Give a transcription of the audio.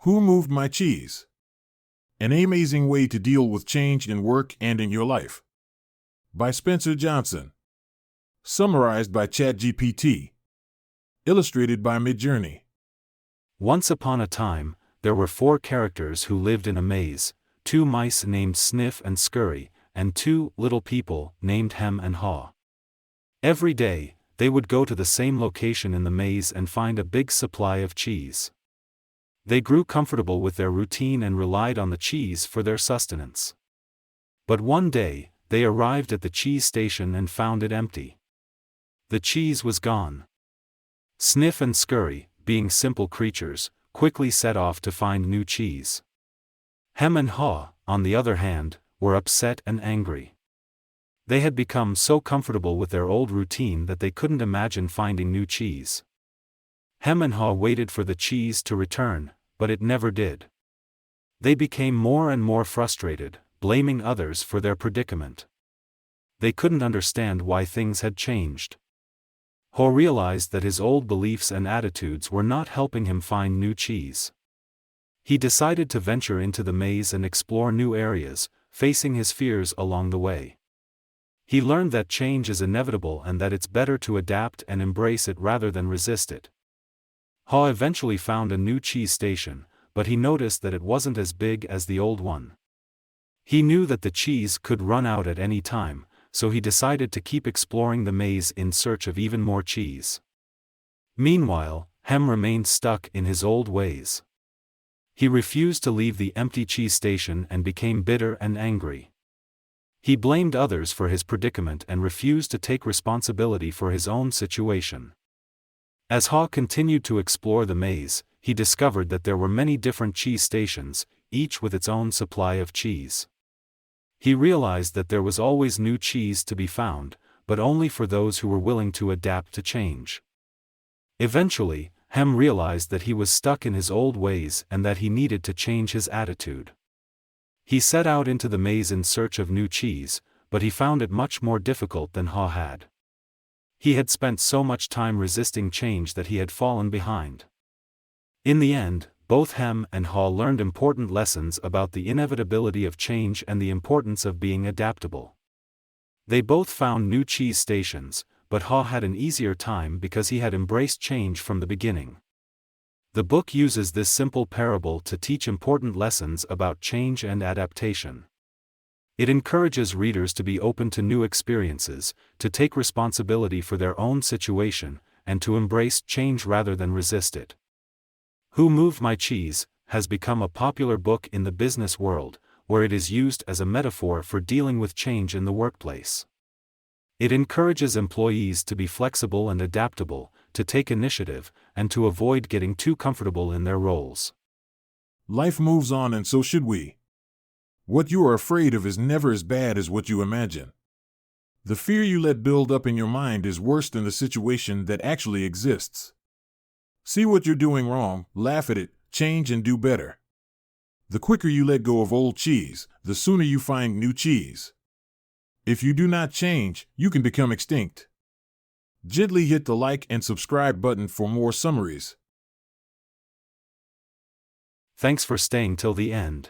Who Moved My Cheese? An Amazing Way to Deal with Change in Work and in Your Life. By Spencer Johnson. Summarized by ChatGPT. Illustrated by Midjourney. Once upon a time, there were 4 characters who lived in a maze, 2 mice named Sniff and Scurry, and 2 little people named Hem and Haw. Every day, they would go to the same location in the maze and find a big supply of cheese. They grew comfortable with their routine and relied on the cheese for their sustenance. But one day, they arrived at the cheese station and found it empty. The cheese was gone. Sniff and Scurry, being simple creatures, quickly set off to find new cheese. Hem and Haw, on the other hand, were upset and angry. They had become so comfortable with their old routine that they couldn't imagine finding new cheese. Hem and Haw waited for the cheese to return, but it never did. They became more and more frustrated, blaming others for their predicament. They couldn't understand why things had changed. Haw realized that his old beliefs and attitudes were not helping him find new cheese. He decided to venture into the maze and explore new areas, facing his fears along the way. He learned that change is inevitable and that it's better to adapt and embrace it rather than resist it. Haw eventually found a new cheese station, but he noticed that it wasn't as big as the old one. He knew that the cheese could run out at any time, so he decided to keep exploring the maze in search of even more cheese. Meanwhile, Hem remained stuck in his old ways. He refused to leave the empty cheese station and became bitter and angry. He blamed others for his predicament and refused to take responsibility for his own situation. As Haw continued to explore the maze, he discovered that there were many different cheese stations, each with its own supply of cheese. He realized that there was always new cheese to be found, but only for those who were willing to adapt to change. Eventually, Hem realized that he was stuck in his old ways and that he needed to change his attitude. He set out into the maze in search of new cheese, but he found it much more difficult than Haw had. He had spent so much time resisting change that he had fallen behind. In the end, both Hem and Haw learned important lessons about the inevitability of change and the importance of being adaptable. They both found new cheese stations, but Haw had an easier time because he had embraced change from the beginning. The book uses this simple parable to teach important lessons about change and adaptation. It encourages readers to be open to new experiences, to take responsibility for their own situation, and to embrace change rather than resist it. Who Moved My Cheese has become a popular book in the business world, where it is used as a metaphor for dealing with change in the workplace. It encourages employees to be flexible and adaptable, to take initiative, and to avoid getting too comfortable in their roles. Life moves on, and so should we. What you are afraid of is never as bad as what you imagine. The fear you let build up in your mind is worse than the situation that actually exists. See what you're doing wrong, laugh at it, change and do better. The quicker you let go of old cheese, the sooner you find new cheese. If you do not change, you can become extinct. Gently hit the like and subscribe button for more summaries. Thanks for staying till the end.